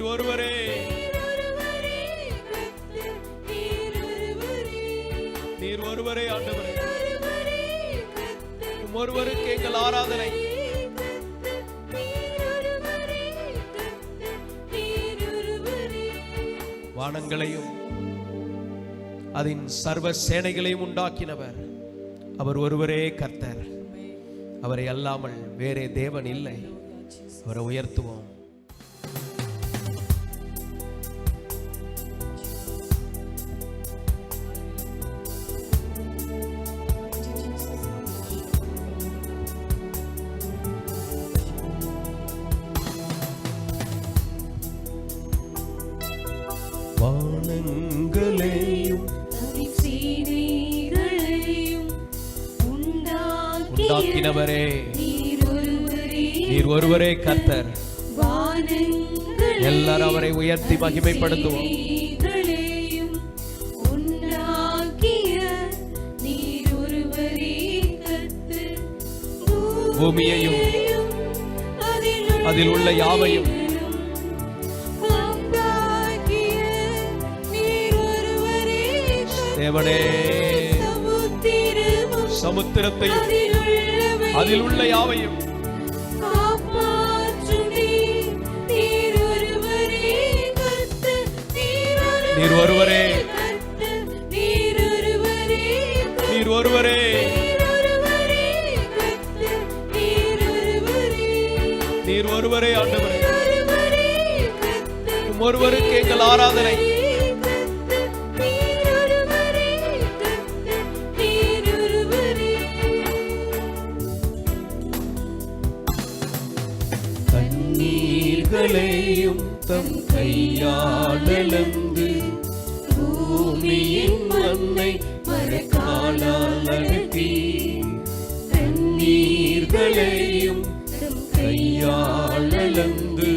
நீர் ஒருவரே, நீர் ஒருவரே ஆண்டவரே. ஒருவருக்கு எங்கள் ஆராதனை. வானங்களையும் அதன் சர்வ சேனைகளையும் உண்டாக்கினவர் அவர் ஒருவரே கர்த்தர். அவரை அல்லாமல் வேறே தேவன் இல்லை. அவரை உயர்த்துவோம். வானங்களையும் உண்டாக்கினவரே நீர் ஒருவரே கர்த்தர். எல்லாரும் அவரை உயர்த்தி மகிமைப்படுத்துவோம். பூமியையும் அதில் உள்ள யாவையும் தேவனே, சமுத்திரத்தையும் அதில் உள்ள யாவையும் நீர் ஒருவரே, நீர் ஒருவரே, நீர் ஒருவரே ஆண்டவரே. ஒருவருக்கு எங்கள் ஆராதனை. தண்ணீர்களையும் தம் கையாளந்து பூமியின் மண்ணை மரக்காலால் அகற்றி, தண்ணீர்களையும் தம் கையாளந்து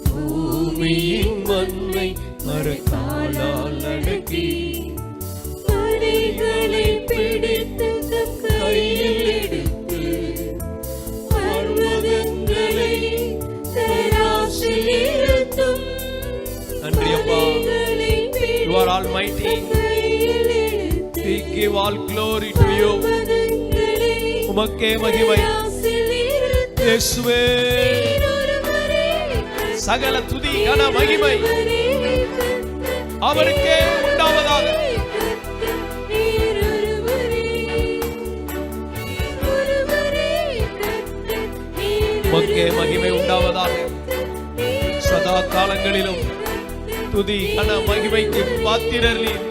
பூமியின் மண்ணை மரக்காலால் அகற்றி, மலைகளை பிடித்து தம் கையில் எடுத்து பர்வதங்களை தராசில் நிறுத்தும். நன்றி அப்பா. You are almighty. We give all glory to you. உமக்கே மகிமை. இயேசுவே, சகல துதி கன மகிமை அவருக்கே உண்டாவதாக. உமக்கே மகிமை உண்டாவதாக. சதா காலங்களிலும் துதி கன மகிமைக்கு பாத்திரர் நீர்.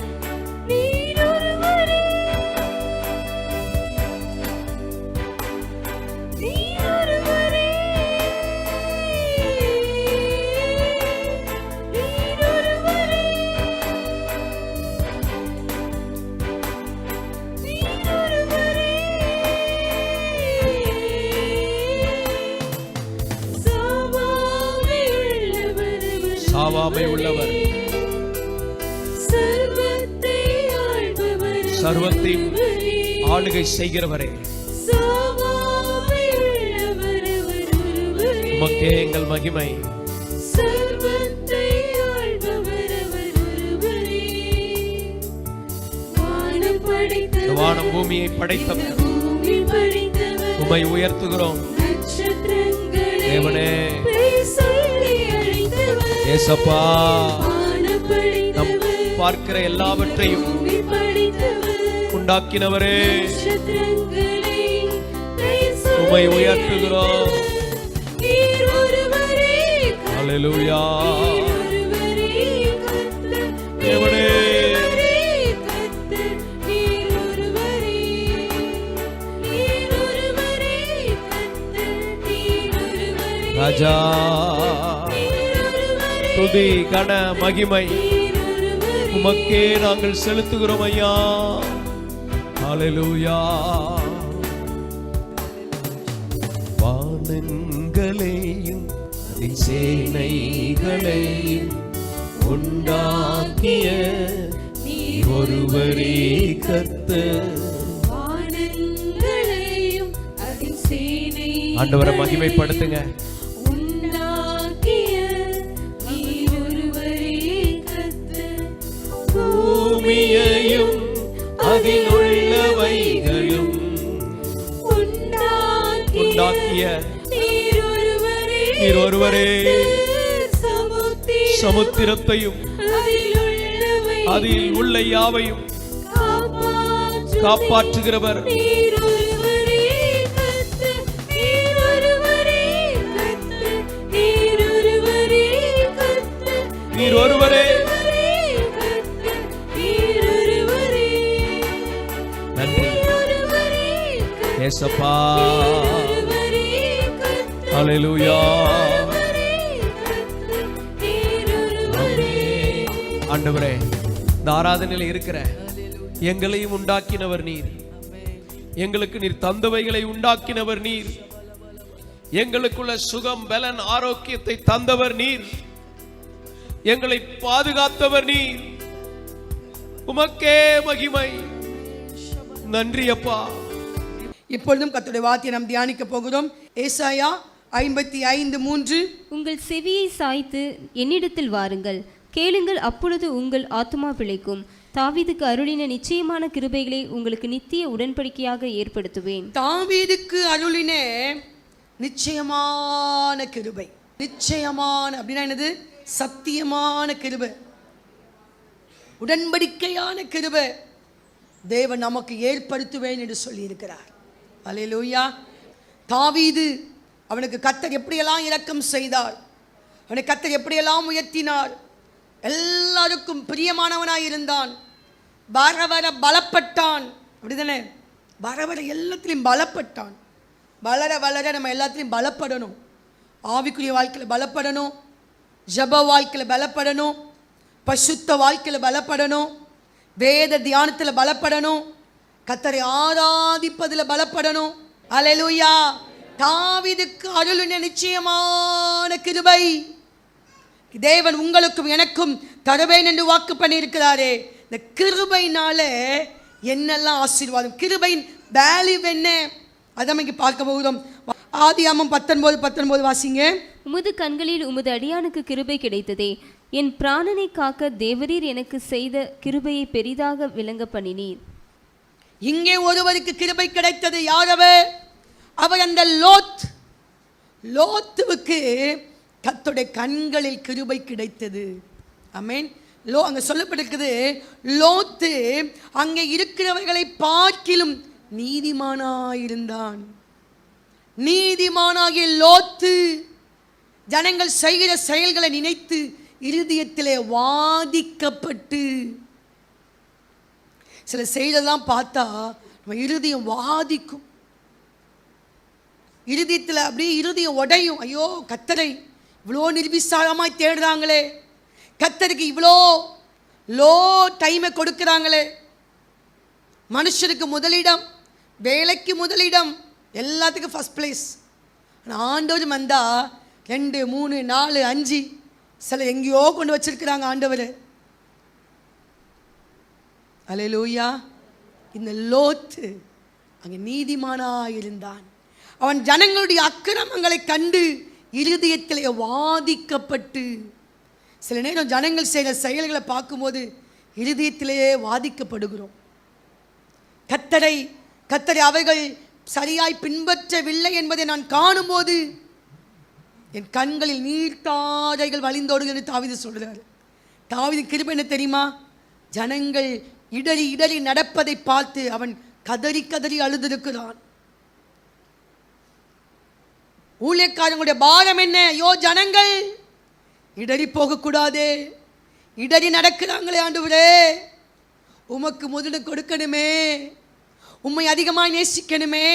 சாவாமை உள்ளவர், சர்வத்தையும் ஆளுகை செய்கிறவரே, உமக்கே எங்கள் மகிமை. வானம் பூமியை படைத்தவர் உம்மை உயர்த்துகிறோம். தேவனே, ஏசப்பா, நம் பார்க்கிற எல்லாவற்றையும் உண்டாக்கினவரே, உம்மை உயர்த்துகிறோம். ஹல்லேலூயா. தேவனே, ராஜா, துதி கன மகிமை உமக்கே நாங்கள் செலுத்துகிறோம் ஐயா. ஹல்லேலூயா. வானங்களையும் அதின் சேனைகளையும் உண்டாக்கிய நீர் ஒருவரே கர்த்தர். ஆண்டவரை மகிமைப்படுத்துங்க. ஒருவரே சமுத்திரத்தையும் அதில் உள்ள யாவையும் காப்பாற்றுகிறவர். நீர் ஒருவரே. நன்றி ஏசப்பா. ஹல்லேலூயா. ஆண்டவரே, இந்த ஆராதனையில் இருக்கிற எங்களையும் உண்டாக்கினவர் நீர். எங்களுக்கு நீர் தந்தவைகளை உண்டாக்கினவர் நீர். எங்களுக்குள்ள சுகம், பலன், ஆரோக்கியத்தை தந்தவர் நீர். எங்களை பாதுகாத்தவர் நீர். உமக்கே மகிமை. நன்றி அப்பா. இப்பொழுதும் கர்த்தருடைய வார்த்தையை நாம் தியானிக்க போகிறோம். ஏசாயா 55:3. உங்கள் செவியை சாய்த்து என்னிடத்தில் வாருங்கள், கேளுங்கள், அப்பொழுது உங்கள் ஆத்துமா பிழைக்கும். தாவீதுக்கு அருளின நிச்சயமான கிருபைகளை உங்களுக்கு நித்திய உடன்படிக்கையாக ஏற்படுத்துவேன். தாவீதுக்கு அருளின நிச்சயமான கிருபை. நிச்சயமான அப்படின்னா என்னது? சத்தியமான கிருபை, உடன்படிக்கையான கிருபை தேவன் நமக்கு ஏற்படுத்துவேன் என்று சொல்லி இருக்கிறார். அல்லேலூயா. தாவீது, அவனுக்கு கர்த்தர் எப்படியெல்லாம் இரக்கம் செய்தார், அவனை கர்த்தர் எப்படியெல்லாம் உயர்த்தினார். எல்லாருக்கும் பிரியமானவனாய் இருந்தான். வர வர பலப்பட்டான். அப்படிதானே? வர வர எல்லாத்திலையும் பலப்பட்டான். வளர வளர நம்ம எல்லாத்திலையும் பலப்படணும். ஆவிக்குரிய வாழ்க்கையில் பலப்படணும், ஜப வாழ்க்கையில் பலப்படணும், பசுத்த வாழ்க்கையில் பலப்படணும், வேத தியானத்தில் பலப்படணும், கர்த்தரை ஆராதிப்பதில் பலப்படணும். அல்லேலூயா. தாவீதுக்கு அருளின நிச்சயமான கிருபை தேவன் உங்களுக்கும் எனக்கும் தருவேன் என்று வாக்கு பண்ணியிருக்கிறாரே. இந்த கிருபையினால என்னெல்லாம் ஆசீர்வாதம், கிருபையின் வேல்யூ என்ன, அதை இங்கே பார்க்க போகிறோம். ஆதியாகமம் 19:19 வாசிங்க. உமது கண்களில் உமது அடியானுக்கு கிருபை கிடைத்ததே, என் பிராணனை காக்க தேவரீர் எனக்கு செய்த கிருபையை பெரிதாக விளங்க பண்ணினீர். இங்கே ஒருவருக்கு கிருபை கிடைத்தது. யாரவர்? அவர் அந்த லோத்துவுக்கு கர்த்தருடைய கண்களில் கிருபை கிடைத்தது. ஆமென். அங்கே சொல்லப்பட்டிருக்குது, லோத்து அங்கே இருக்கிறவர்களை பார்க்கிலும் நீதிமானாயிருந்தான். நீதிமானாகிய லோத்து ஜனங்கள் செய்கிற செயல்களை நினைத்து இருதயத்திலே வாதிக்கப்பட்டு, சில செயலெல்லாம் பார்த்தா நம்ம இருதயம் வாதிக்கும், இருதயத்தில் அப்படியே இருதயம் உடையும். ஐயோ, கர்த்தரை இவ்வளோ நிர்விசாரமாய் தேடுறாங்களே, கர்த்தருக்கு இவ்வளோ லோ டைமை கொடுக்குறாங்களே, மனுஷருக்கு முதலிடம், வேலைக்கு முதலிடம், எல்லாத்துக்கும் ஃபர்ஸ்ட் பிளேஸ். ஆனால் ஆண்டவர் வந்தா 2, 3, 4, 5 சில எங்கேயோ கொண்டு வச்சிருக்கிறாங்க ஆண்டவர். அல்லேலூயா. இந்த லோத்து அங்கே நீதிமானாயிருந்தான். அவன் ஜனங்களுடைய அக்கிரமங்களை கண்டு இருதயத்திலே வாதிக்கப்பட்டு, சில நேரம் ஜனங்கள் செய்கிற செயல்களை பார்க்கும்போது இருதயத்திலேயே வாதிக்கப்படுகிறோம். கர்த்தரை அவைகள் சரியாய் பின்பற்றவில்லை என்பதை நான் காணும்போது என் கண்களில் நீர்த்தாரைகள் வழிந்தோடுகிறது தாவீது சொல்கிறார். தாவீது கிருபை என்ன தெரியுமா? ஜனங்கள் இடறி இடறி நடப்பதை பார்த்து அவன் கதறி கதறி அழுதிருக்கிறான். ஊழியக்காரங்களுடைய பாரம் என்ன? ஐயோ, ஜனங்கள் இடறி போகக்கூடாதே, இடறி நடக்கிறாங்களே ஆண்டவரே, உமக்கு முதலிடம் கொடுக்கணுமே, உம்மை அதிகமாக நேசிக்கணுமே.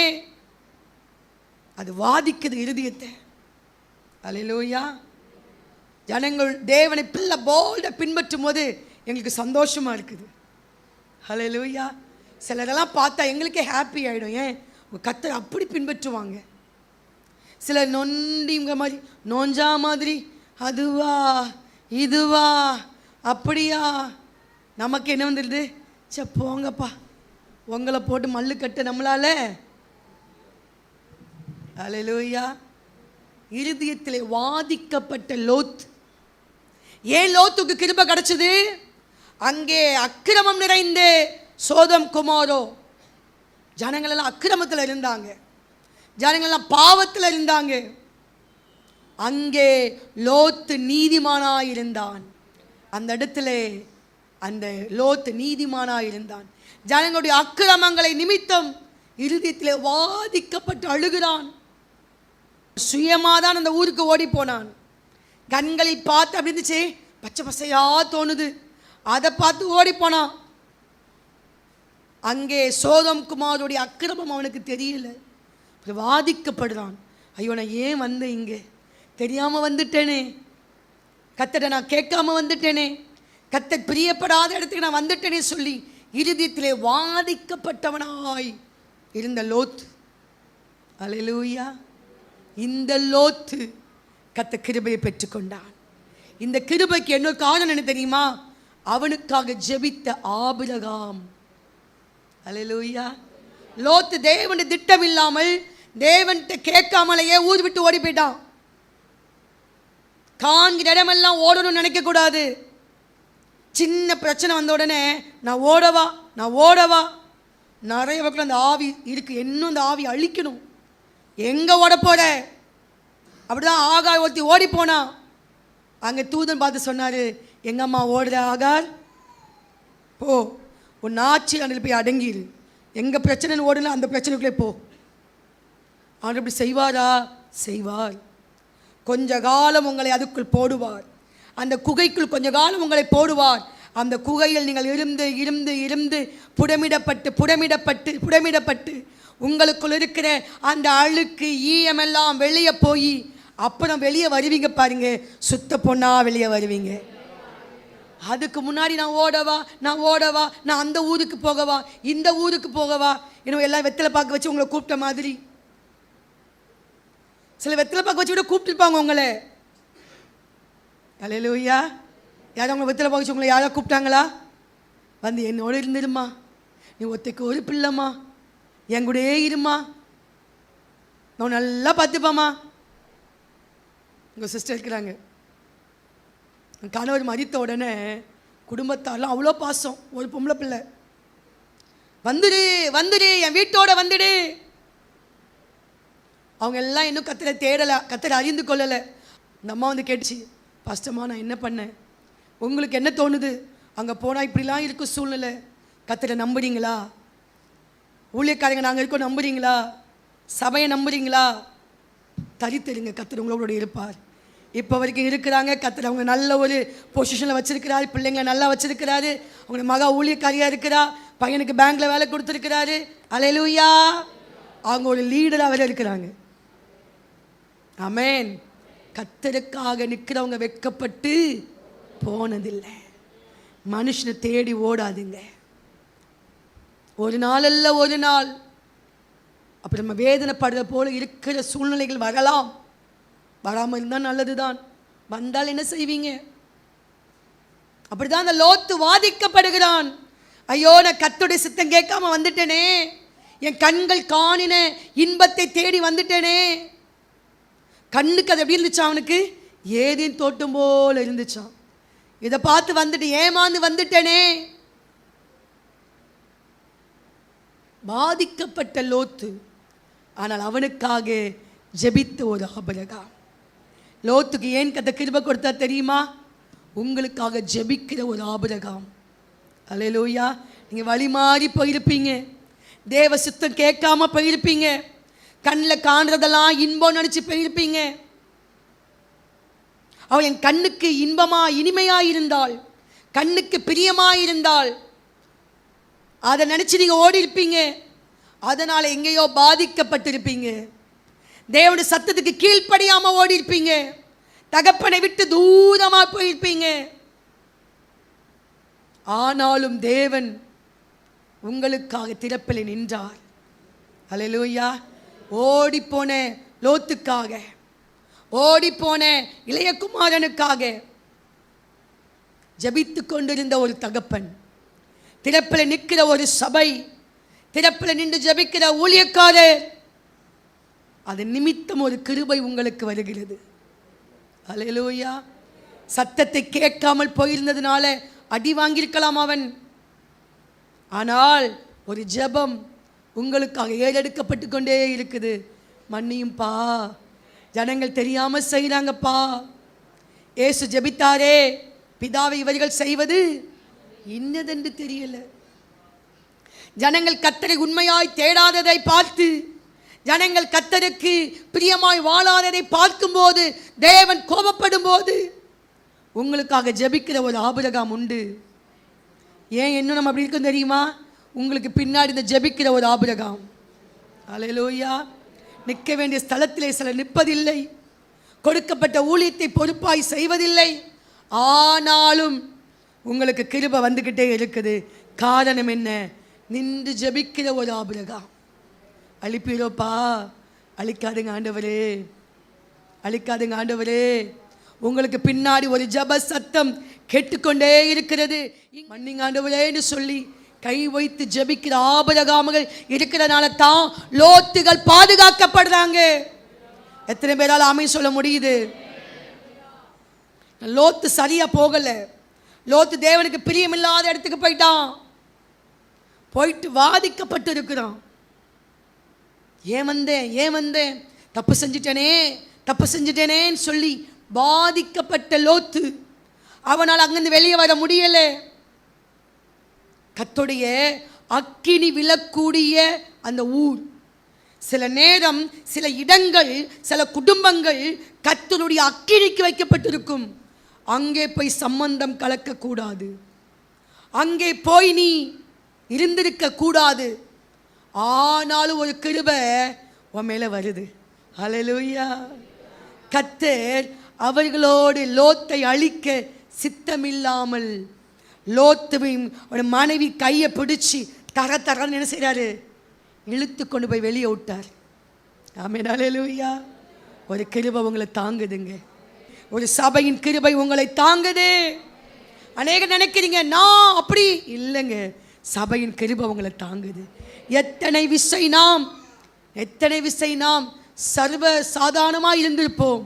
அது வாதிக்குது இருதயத்தை. அல்லேலூயா. ஜனங்கள் தேவனை பிள்ளை போல்ட பின்பற்றும் போது எங்களுக்கு சந்தோஷமா இருக்குது. அல்லேலூயா. சிலரெல்லாம் பார்த்தா எங்களுக்கே ஹாப்பி ஆகிடும். ஏன்? கர்த்தர் அப்படி பின்பற்றுவாங்க. சில நொண்டிங்க மாதிரி, நோஞ்சா மாதிரி, அதுவா இதுவா அப்படியா, நமக்கு என்ன வந்துடுது? சே போங்கப்பா, உங்களை போட்டு மல்லு கட்ட நம்மளால. அல்லேலூயா. இருதயத்திலே வாதிக்கப்பட்ட லோத். ஏன் லோத்துக்கு கிருபை கிடைச்சது? அங்கே அக்கிரமம் நிறைந்த சோதம் குமாரோ, ஜனங்கள் எல்லாம் அக்கிரமத்தில் இருந்தாங்க, ஜனங்கள் எல்லாம் பாவத்தில் இருந்தாங்க. அங்கே லோத்து நீதிமானாயிருந்தான். அந்த இடத்துல அந்த லோத்து நீதிமானாயிருந்தான். ஜனங்களுடைய அக்கிரமங்களை நிமித்தம் இருதயத்திலே வாதிக்கப்பட்டு அழுகிறான். சுயமாதான் அந்த ஊருக்கு ஓடி போனான். கண்களில் பார்த்து அப்படி இருந்துச்சு, பச்சை பசையா தோணுது, அதை பார்த்து ஓடி போனான். அங்கே சோதம் குமாரோடைய அக்கிரமம் அவனுக்கு தெரியல. வாதிக்கப்படுறான். ஐயோ, நான் ஏன் வந்தேன், இங்கே தெரியாம வந்துட்டேனே, கர்த்தரை நான் கேட்காம வந்துட்டேனே, கர்த்தர் பிரியப்படாத இடத்துக்கு நான் வந்துட்டேனே சொல்லி இருதயத்திலே வாதிக்கப்பட்டவனாய் இருந்த லோத்து. அல்லேலூயா. இந்த லோத்து கர்த்தர் கிருபையை பெற்றுக்கொண்டான். இந்த கிருபைக்கு என்ன காரணம் என்ன தெரியுமா? அவனுக்காக ஜெபித்த ஆபிரகாம். அல்லேலூயா. லோத்து தேவனுடைய திட்டம் இல்லாமல் தேவன்கிட்ட கேட்காமலேயே ஊர் விட்டு ஓடி போயிட்டான். காண்கிற இடமெல்லாம் ஓடணும்னு நினைக்க கூடாது. சின்ன பிரச்சனை வந்த உடனே நான் ஓடவா. நிறைய பக்கம் அந்த ஆவி இருக்கு, இன்னும் அந்த ஆவி அழிக்கணும். எங்க ஓட போற? அப்படிதான் ஆகார் ஒருத்தி ஓடி போனா. அங்கே தூதன் பார்த்து சொன்னாரு, எங்க அம்மா ஓடுற ஆகார், போ உன் ஆட்சி அதில் போய் அடங்கிடு. எங்க பிரச்சனைன்னு ஓடல, அந்த பிரச்சனைக்குள்ளே போ. அவர் இப்படி செய்வாரா? செய்வார். கொஞ்ச காலம் உங்களை அதுக்குள் போடுவார். அந்த குகைக்குள் கொஞ்ச காலம் உங்களை போடுவார். அந்த குகையில் நீங்கள் இருந்து இருந்து இருந்து புடமிடப்பட்டு உங்களுக்குள் இருக்கிற அந்த அழுக்கு ஈயமெல்லாம் வெளியே போய் அப்புறம் வெளியே வருவீங்க பாருங்க, சுத்த பொண்ணா வெளியே வருவீங்க. அதுக்கு முன்னாடி நான் ஓடவா, நான் அந்த ஊருக்கு போகவா, இந்த ஊருக்கு போகவா, இன்னும் எல்லாம் வெத்தலை பார்க்க வச்சு உங்களை கூப்பிட்ட மாதிரி. சில வெத்தலை பார்க்க வச்சு விட கூப்பிட்டுருப்பாங்க உங்களை. அல்லேலூயா. யாரும் உங்களை வெத்தலை பார்க்க வச்சு உங்களை யாராவது கூப்பிட்டாங்களா? வந்து என்னோட இருந்துருமா, நீ ஒத்தைக்கு ஒரு பிள்ளைம்மா, என் கூடயே இருமா, நான் நல்லா பார்த்துப்பாம்மா. உங்கள் சிஸ்டர் இருக்கிறாங்க, கணவர் மறித்த உடனே குடும்பத்தாரெலாம் அவ்வளோ பாசம். ஒரு பொம்பளை பிள்ளை, வந்துடு என் வீட்டோட வந்துடு. அவங்க எல்லாம் இன்னும் கத்தரை தேடலை, கத்தரை அறிந்து கொள்ளலை. இந்த அம்மா வந்து கேட்டுச்சு, பாஸ்டம்மா நான் என்ன பண்ணேன், உங்களுக்கு என்ன தோணுது, அங்கே போனால் இப்படிலாம் இருக்கும் சூழ்நிலை, கத்தரை நம்புறீங்களா, ஊழியக்காரங்க நாங்கள் இருக்கோம் நம்புறீங்களா, சபையை நம்புறீங்களா? தரித்தருங்க, கத்தர் உங்களோட இருப்பார். இப்போ வரைக்கும் இருக்கிறாங்க. கத்தர் அவங்க நல்ல ஒரு பொசிஷனில் வச்சுருக்கிறாரு, பிள்ளைங்களை நல்லா வச்சுருக்கிறாரு. அவங்க மகா ஊழியக்காரியாக இருக்கிறா, பையனுக்கு பேங்க்கில் வேலை கொடுத்துருக்கிறாரு. அல்லேலூயா. அவங்க ஒரு லீடராக வேற இருக்கிறாங்க. ஆமென். கத்தருக்காக நிற்கிறவங்க வெட்கப்பட்டு போனதில்லை. மனுஷனை தேடி ஓடாதுங்க. ஒரு நாள் அல்ல ஒரு நாள் அப்போ நம்ம வேதனைப்படுற போல இருக்கிற சூழ்நிலைகள் வரலாம். வராமல் இருந்தால் நல்லது தான். வந்தால் என்ன செய்வீங்க? அப்படிதான் அந்த லோத்து வாதிக்கப்படுகிறான். ஐயோ, நான் கர்த்தருடைய சித்தம் கேட்காம வந்துட்டேனே, என் கண்கள் காணின இன்பத்தை தேடி வந்துட்டேனே. கண்ணுக்கு அது எப்படி இருந்துச்சான்? அவனுக்கு ஏதேன் தோட்டம் போல இருந்துச்சான். இதை பார்த்து வந்துட்டு ஏமாந்து வந்துட்டேனே. பாதிக்கப்பட்ட லோத்து, ஆனால் அவனுக்காக ஜெபித்த ஒரு ஆபிரகாம். லோத்துக்கு ஏன் கத்த கிருபை கொடுத்தா தெரியுமா? உங்களுக்காக ஜெபிக்கிற ஒரு ஆபிரகாம். அல்லேலூயா. நீங்கள் வழி மாறி போயிருப்பீங்க, தேவ சித்தம் கேட்காம போயிருப்பீங்க, கண்ணில் காண்றதெல்லாம் இன்பம் நினச்சி போயிருப்பீங்க. அவள் என் கண்ணுக்கு இனிமையாயிருந்தாள், கண்ணுக்கு பிரியமாயிருந்தாள், அதை நினச்சி நீங்கள் ஓடி இருப்பீங்க. அதனால் எங்கேயோ பாதிக்கப்பட்டிருப்பீங்க. தேவனுடைய சத்தத்துக்கு கீழ்ப்படியாம ஓடி இருப்பீங்க. தகப்பனை விட்டு தூரமாக போயிருப்பீங்க. ஆனாலும் தேவன் உங்களுக்காக திறப்பில் நின்றார். அல்லேலூயா. ஓடிப்போன லோத்துக்காக, ஓடிப்போன இளையகுமாரனுக்காக ஜபித்து கொண்டிருந்த ஒரு தகப்பன், திறப்பில் நிற்கிற ஒரு சபை, திறப்பில் நின்று ஜபிக்கிற ஊழியக்காரர், அது நிமித்தம் ஒரு கிருபை உங்களுக்கு வருகிறது. அல்லேலூயா. சத்தத்தை கேட்காமல் போயிருந்ததுனால அடி வாங்கியிருக்கலாம் அவன். ஆனால் ஒரு ஜெபம் உங்களுக்காக ஏறெடுக்கப்பட்டு கொண்டே இருக்குது. மன்னியும் பா, ஜனங்கள் தெரியாம செய்கிறாங்கப்பா. ஏசு ஜெபித்தாரே, பிதாவை இவர்கள் செய்வது இன்னதென்று தெரியல. ஜனங்கள் கர்த்தரை உண்மையாய் தேடாததை பார்த்து, ஜனங்கள் கர்த்தருக்கு பிரியமாய் வாழாததை பார்க்கும்போது, தேவன் கோபப்படும் போது உங்களுக்காக ஜெபிக்கிற ஒரு ஆபிரகாம் உண்டு. ஏன் இன்னும் நம்ம அப்படி இருக்கும் தெரியுமா? உங்களுக்கு பின்னாடி இந்த ஜெபிக்கிற ஒரு ஆபிரகாம். அல்லேலூயா. நிற்க வேண்டிய ஸ்தலத்திலே சிலர் நிற்பதில்லை, கொடுக்கப்பட்ட ஊழியத்தை பொறுப்பாய் செய்வதில்லை. ஆனாலும் உங்களுக்கு கிருபை வந்துக்கிட்டே இருக்குது. காரணம் என்ன? நின்று ஜெபிக்கிற ஒரு ஆபிரகாம். அழிப்பீரோப்பா, அழிக்காதுங்க ஆண்டவரே, அழிக்காதுங்க ஆண்டவரே. உங்களுக்கு பின்னாடி ஒரு ஜெப சத்தம் கேட்டுக்கொண்டே இருக்கிறது. மன்னிங்க ஆண்டவரேன்னு சொல்லி கை வைத்து ஜெபிக்கிற ஆபிரகாம்கள் இருக்கிறனால தான் லோத்துகள் பாதுகாக்கப்படுறாங்க. எத்தனை பேரால் ஆமென் சொல்ல முடியுது? லோத்து சரியா போகல. லோத்து தேவனுக்கு பிரியமில்லாத இடத்துக்கு போயிட்டான். போயிட்டு வாதிக்கப்பட்டு இருக்கிறான். ஏன் வந்தேன், தப்பு செஞ்சிட்டேனேன்னு சொல்லி பாதிக்கப்பட்ட லோத்து அவனால் அங்கிருந்து வெளியே வர முடியல. கர்த்தருடைய அக்கினி விழக்கூடிய அந்த ஊர், சில நேரம் சில இடங்கள் சில குடும்பங்கள் கர்த்தருடைய அக்கினிக்கு வைக்கப்பட்டிருக்கும். அங்கே போய் சம்பந்தம் கலக்கக்கூடாது, அங்கே போய் நீ இருந்திருக்க கூடாது. ஆனாலும் ஒரு கிருபை உன் மேல வருது. ஹல்லேலூயா. கர்த்தர் அவர்களோடு லோத்தை அழிக்க சித்தமில்லாமல் லோத்துவின் ஒரு மனைவி கையை பிடிச்சி தரன்னு என்ன செய்கிறாரு? இழுத்து கொண்டு போய் வெளியே விட்டார். ஆமென். ஹல்லேலூயா. ஒரு கிருபை உங்களை தாங்குதுங்க. ஒரு சபையின் கிருபை உங்களை தாங்குது. அநேக நினைக்கிறீங்க நான் அப்படி இல்லைங்க. சபையின் கிருபை உங்களை தாங்குது. எத்தனை விசை நாம் சர்வ சாதாரணமாக இருந்திருப்போம்,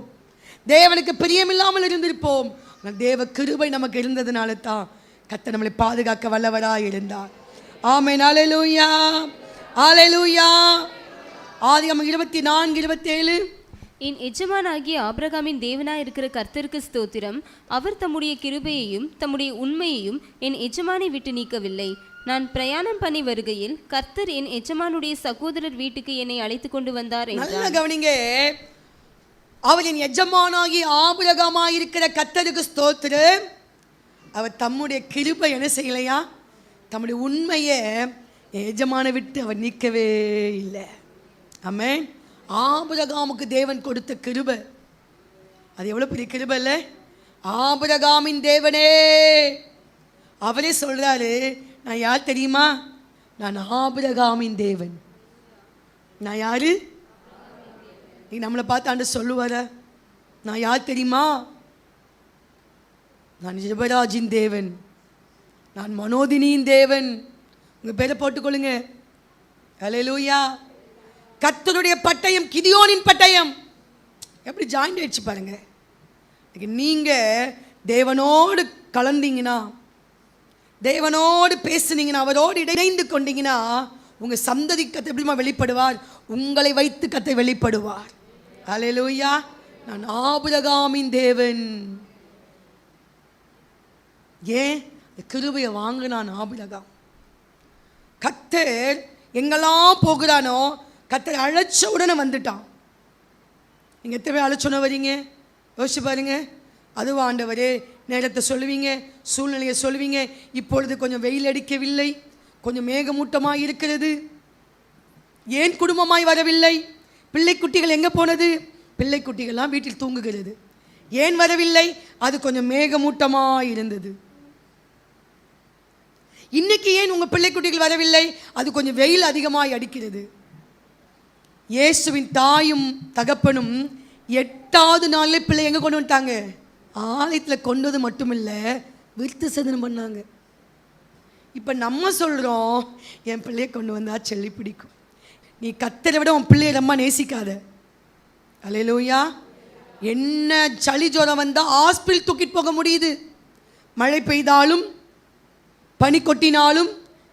தேவனுக்கு பிரியமில்லாமல் இருந்திருப்போம். தேவ கிருபை நமக்கு இருந்ததுனால தான் கர்த்தர் நம்மளை பாதுகாக்க வல்லவராய் இருந்தார். ஆமென். ஹல்லேலூயா, ஹல்லேலூயா. ஆதியாகமம் 24:27. என் எஜமானாகிய ஆபிரகாமின் தேவனாய் இருக்கிற கர்த்தருக்கு ஸ்தோத்திரம். அவர் தம்முடைய கிருபையையும் தம்முடைய உண்மையையும் என் எஜமானை விட்டு நீக்கவில்லை. நான் பிரயாணம் பண்ணி வருகையில் கர்த்தர் என் எஜமானுடைய சகோதரர் வீட்டுக்கு என்னை அழைத்து கொண்டு வந்தார். நல்ல கவனிங்க. அவர் என் எஜமானாகி ஆபிரகாமாய் இருக்கிற கர்த்தருக்கு ஸ்தோத்திரம். அவர் தம்முடைய கிருபை என்ன செய்யலையா? தம்முடைய உண்மையை எஜமானை விட்டு அவர் நீக்கவே இல்லை. ஆமென். ஆபிரகாமுக்கு தேவன் கொடுத்த கிருபை, அது எவ்வளவு பெரிய கிருபை இல்லை? ஆபிரகாமின் தேவனே அவரே சொல்றாரு, நான் யார் தெரியுமா? நான் ஆபிரகாமின் தேவன். நான் யாரு? நீ நம்மளை பார்த்து ஆண்டு சொல்லுவார, நான் யார் தெரியுமா? நான் ஜெபராஜின் தேவன், நான் மனோதினியின் தேவன். உங்க பேரை போட்டுக்கொள்ளுங்க. ஹல்லேலூயா. கர்த்தருடைய பட்டயம் கிதியோனின் பட்டயம். எப்படி ஜாயிண்ட் ஆயிடுச்சு பாருங்க. நீங்க தேவனோடு கலந்தீங்கன்னா, தேவனோடு பேசுனீங்கன்னா, அவரோடு இணைந்து கொண்டீங்கன்னா, உங்க சந்ததி கத்தை எப்படிமா வெளிப்படுவார்? உங்களை வைத்து கத்தை வெளிப்படுவார். ஹல்லேலூயா. நான் ஆபிரகாமின் தேவன். ஏன் கிருபையை வாங்கினான் ஆபிரகாம்? கர்த்தர் எங்கெல்லாம் போகிறானோ கர்த்தர் அழைச்ச உடனே வந்துட்டான். நீங்கள் எத்தனை அழைச்சோன்னு வரீங்க? யோசிச்சு பாருங்க. அதுவும் ஆண்டவரே நேரத்தை சொல்லுவீங்க, சூழ்நிலையை சொல்லுவீங்க. இப்பொழுது கொஞ்சம் வெயில் அடிக்கவில்லை, கொஞ்சம் மேகமூட்டமாக இருக்கிறது, ஏன் குடும்பமாய் வரவில்லை? பிள்ளைக்குட்டிகள் எங்கே போனது? பிள்ளைக்குட்டிகள்லாம் வீட்டில் தூங்குகிறது. ஏன் வரவில்லை? அது கொஞ்சம் மேகமூட்டமாக இருந்தது. இன்னைக்கு ஏன் உங்கள் பிள்ளைக்குட்டிகள் வரவில்லை? அது கொஞ்சம் வெயில் அதிகமாக அடிக்கிறது. இயேசுவின் தாயும் தகப்பனும் 8வது நாளில் பிள்ளை எங்கே கொண்டு வந்துட்டாங்க? ஆலயத்தில் கொண்டது மட்டும் இல்லை, விருத்த சேதனம் பண்ணாங்க. இப்போ நம்ம சொல்கிறோம், என் பிள்ளையை கொண்டு வந்தா செல்லி பிடிக்கும். நீ கர்த்தரை விட உன் பிள்ளையை ரொம்ப நேசிக்காத. அல்லேலூயா. என்ன சளி ஜுரம் வந்தால் ஹாஸ்பிட்டல் தூக்கிட்டு போக முடியுது. மழை பெய்தாலும் பனி கொட்டினாலும்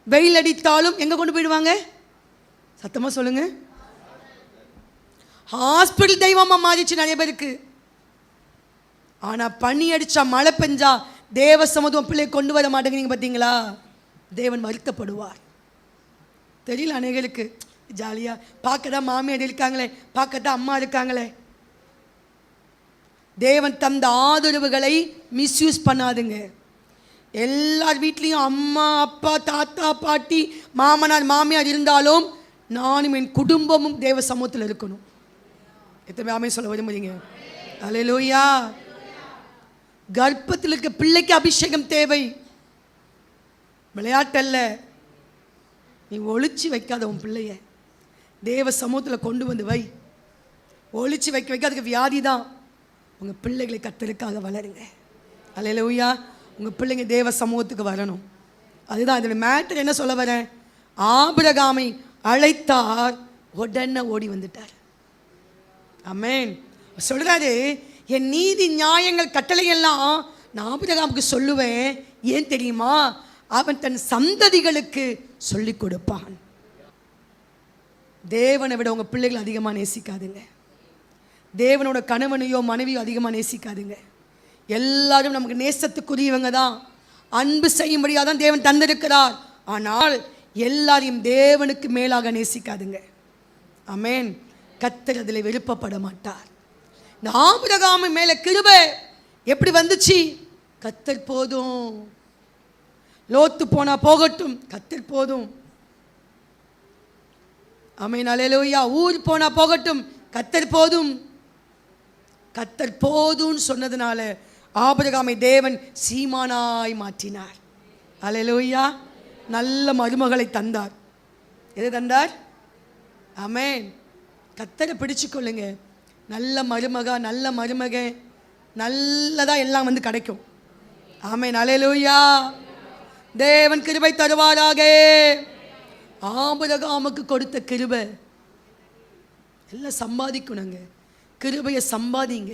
வெயில் அடித்தாலும் எங்கே கொண்டு போயிடுவாங்க? சத்தமாக சொல்லுங்க. ஹாஸ்பிட்டல் தெய்வமாக மாறிச்சு நிறைய பேருக்கு. ஆனால் பனி அடித்தா மழை பெஞ்சா தேவ சமூகம் பிள்ளையை கொண்டு வர மாட்டேங்கிறீங்க பார்த்தீங்களா? தேவன் வருத்தப்படுவார். தெரியல அநேகருக்கு. ஜாலியாக பார்க்கதான் மாமியார் இருக்காங்களே, பார்க்கத்தான் அம்மா இருக்காங்களே. தேவன் தந்த ஆதரவுகளை மிஸ்யூஸ் பண்ணாதுங்க. எல்லார் வீட்லேயும் அம்மா அப்பா தாத்தா பாட்டி மாமனார் மாமியார் இருந்தாலும் நானும் என் குடும்பமும் தேவ சமூகத்தில் இருக்கணும். எத்தனை ஆமே சொல்ல விரும்புறீங்க? அல்லேலூயா. கர்ப்பத்தில் இருக்க பிள்ளைக்கு அபிஷேகம் தேவை, விளையாட்டல்ல. நீ ஒளிச்சு வைக்காத உன் பிள்ளைய தேவ சமூகத்தில் கொண்டு வந்து வை. ஒளிச்சு வைக்க வைக்க அதுக்கு வியாதி தான். உங்கள் பிள்ளைகளை கர்த்தருக்காக வளருங்க. அல்லேலூயா. உங்கள் பிள்ளைங்க தேவ சமூகத்துக்கு வரணும். அதுதான் இதோட மேட்டர். என்ன சொல்ல வரேன்? ஆபிரகாமை அழைத்தார், உடனே ஓடி வந்துட்டார். ஆமென். சொல்கிறாரு, என் நீதி நியாயங்கள் கட்டளையெல்லாம் நான் ஆபிரகாமுக்கு சொல்லுவேன். ஏன் தெரியுமா? அவன் தன் சந்ததிகளுக்கு சொல்லிக் கொடுப்பான். தேவனை விட உங்கள் பிள்ளைகள் அதிகமாக நேசிக்காதுங்க. தேவனோட கணவனையோ மனைவியோ அதிகமாக நேசிக்காதுங்க. எல்லாரும் நமக்கு நேசத்துக்குரியவங்க தான். அன்பு செய்யும்படியாக தான் தேவன் தந்திருக்கிறார். ஆனால் எல்லாரையும் தேவனுக்கு மேலாக நேசிக்காதுங்க. ஆமென். கர்த்தர் அதில் விருப்பப்பட மாட்டார். இந்த ஆபிரகாம் மேலே கிருபை எப்படி வந்துச்சு? கர்த்தர் போதும். லோத்து போனா போகட்டும், கர்த்தர் போதும். ஆமென். அல்லேலூயா. ஊர் போனா போகட்டும், கர்த்தர் போதும். கர்த்தர் போதும்னு சொன்னதுனால ஆபிரகாமை தேவன் சீமானாய் மாற்றினார். அல்லேலூயா. நல்ல மருமகளை தந்தார். எது தந்தார்? ஆமென். கர்த்தரை பிடிச்சு கொள்ளுங்க. நல்ல மருமகா, நல்ல மருமகன், நல்லதா எல்லாம் வந்து கிடைக்கும். ஆமென். அல்லேலூயா. தேவன் கிருபை தருவாராக. ஆபிரகாமுக்கு கொடுத்த கிருபை எல்லாம் சம்பாதிக்கணுங்க. கிருபையை சம்பாதிங்க.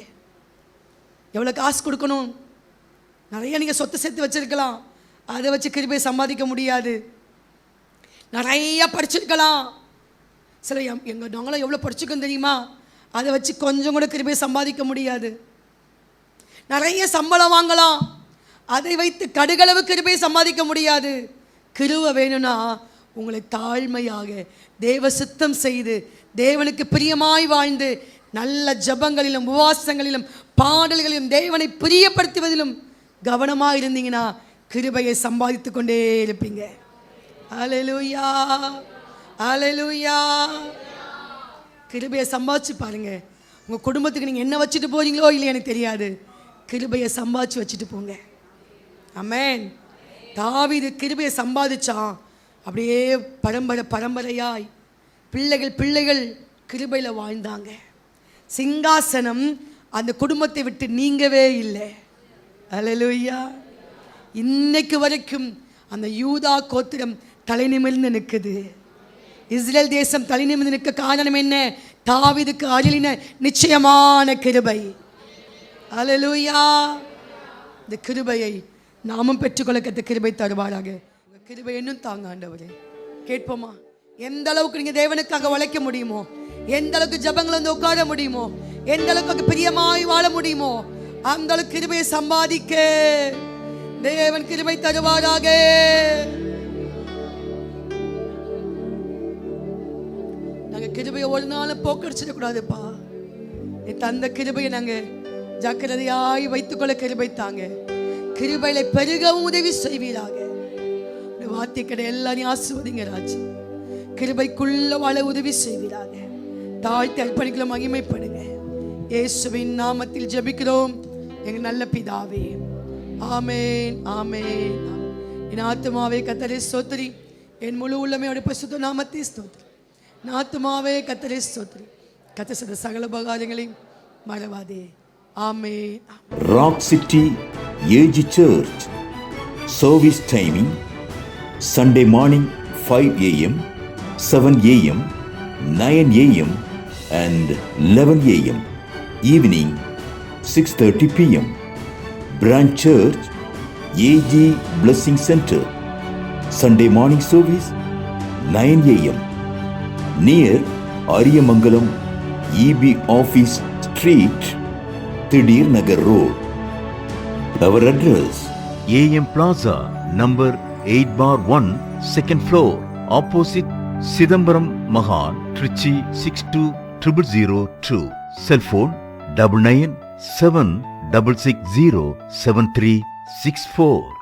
எவ்வளோ காசு கொடுக்கணும்? நிறைய நீங்கள் சொத்து சேர்த்து வச்சுருக்கலாம், அதை வச்சு கிருபையை சம்பாதிக்க முடியாது. நிறையா படிச்சிருக்கலாம். சில நாங்களாம் எவ்வளோ படிச்சுக்கோம் தெரியுமா? அதை வச்சு கொஞ்சம் கூட கிருபையை சம்பாதிக்க முடியாது. நிறைய சம்பளம் வாங்கலாம், அதை வைத்து கடுகளவு கிருபையை சம்பாதிக்க முடியாது. கிருபை வேணும்னா உங்களை தாழ்மையாக தேவ சித்தம் செய்து தேவனுக்கு பிரியமாய் வாழ்ந்து நல்ல ஜபங்களிலும் உபவாசங்களிலும் பாடல்களிலும் தேவனை பிரியப்படுத்துவதிலும் கவனமாக இருந்தீங்கன்னா கிருபையை சம்பாதித்து கொண்டே இருப்பீங்க. அல்லேலூயா. அல்லேலூயா. கிருபையை சம்பாதிச்சு பாருங்க. உங்கள் குடும்பத்துக்கு நீங்கள் என்ன வச்சுட்டு போறீங்களோ இல்லையா எனக்கு தெரியாது, கிருபையை சம்பாதிச்சு வச்சுட்டு போங்க. ஆமென். தாவீது கிருபையை சம்பாதிச்சான். அப்படியே பரம்பரையாய் பிள்ளைகள் கிருபையில் வாழ்ந்தாங்க. சிங்காசனம் அந்த குடும்பத்தை விட்டு நீங்கவே இல்லை. அல்லேலூயா. இன்னைக்கு வரைக்கும் அந்த யூதா கோத்திரம் தலை நிமிர்ந்து நிற்குது. இஸ்ரேல் தேசம் தலை நிமிர்ந்து நிற்க காரணம் என்ன? தாவீதுக்கு அருளின நிச்சயமான கிருபை. அல்லேலூயா. இந்த கிருபையை நாமும் பெற்றுக்கொள்ள கத்த கிருபை தருவாராக. கிருபை இன்னும் தாங்க ஆண்டவரே. கேட்போமா? எந்த அளவுக்கு நீங்க தேவனுக்காக உழைக்க முடியுமோ, எந்த அளவுக்கு ஜபங்கள் வந்து உட்கார முடியுமோ, எந்த அளவுக்கு பிரியமாய் வாழ முடியுமோ, அந்த அளவுக்கு கிருபையை சம்பாதிக்க தேவன் கிருபை தருவாராக. நாங்க கிருபையை ஒரு நாளும் போக்கடிச்சிடக்கூடாதுப்பா. தந்த கிருபையை நாங்க ஜாக்கிரதையாய் வைத்துக்கொள்ள கிருபை தாங்க. கிருபையில பெருகவும் உதவி செய்வீராக. வார்த்தை கடை எல்லாரையும் ஆசிர்வதிங்க ராஜா. கிருபைக்குள்ள வாழ உதவி செய்வீராக. தாழ்த்தி அர்ப்பணிக்கல மகிமைப்படுங்க. இயேசுவின் நாமத்தில் ஜெபிக்கிறோம் எங்க நல்ல பிதாவே. ஆமென். ஆமென். என் ஆத்துமாவே கர்த்தரை ஸ்தோத்திரி, என் முழு உள்ளமையோட பரிசுத்த நாமத்தை ஸ்தோத்திரி. என் ஆத்துமாவே கர்த்தரை ஸ்தோத்திரி, கர்த்தர் செய்த சகல உபகாரங்களையும் மறவாதே. ஆமென். Rock City AG Church service timing Sunday morning 5 a.m., 7 a.m., 9 a.m. and 11 a.m. Evening 6:30 p.m. Branch Church AG Blessing Center Sunday morning service 9 a.m. near Ariyamangalam EB Office Street, Thidir Nagar Road. Our address, AM Plaza, number 8/1, second floor, opposite Sidambaram Mahan, Trichy 620002. Cell phone 9976607364.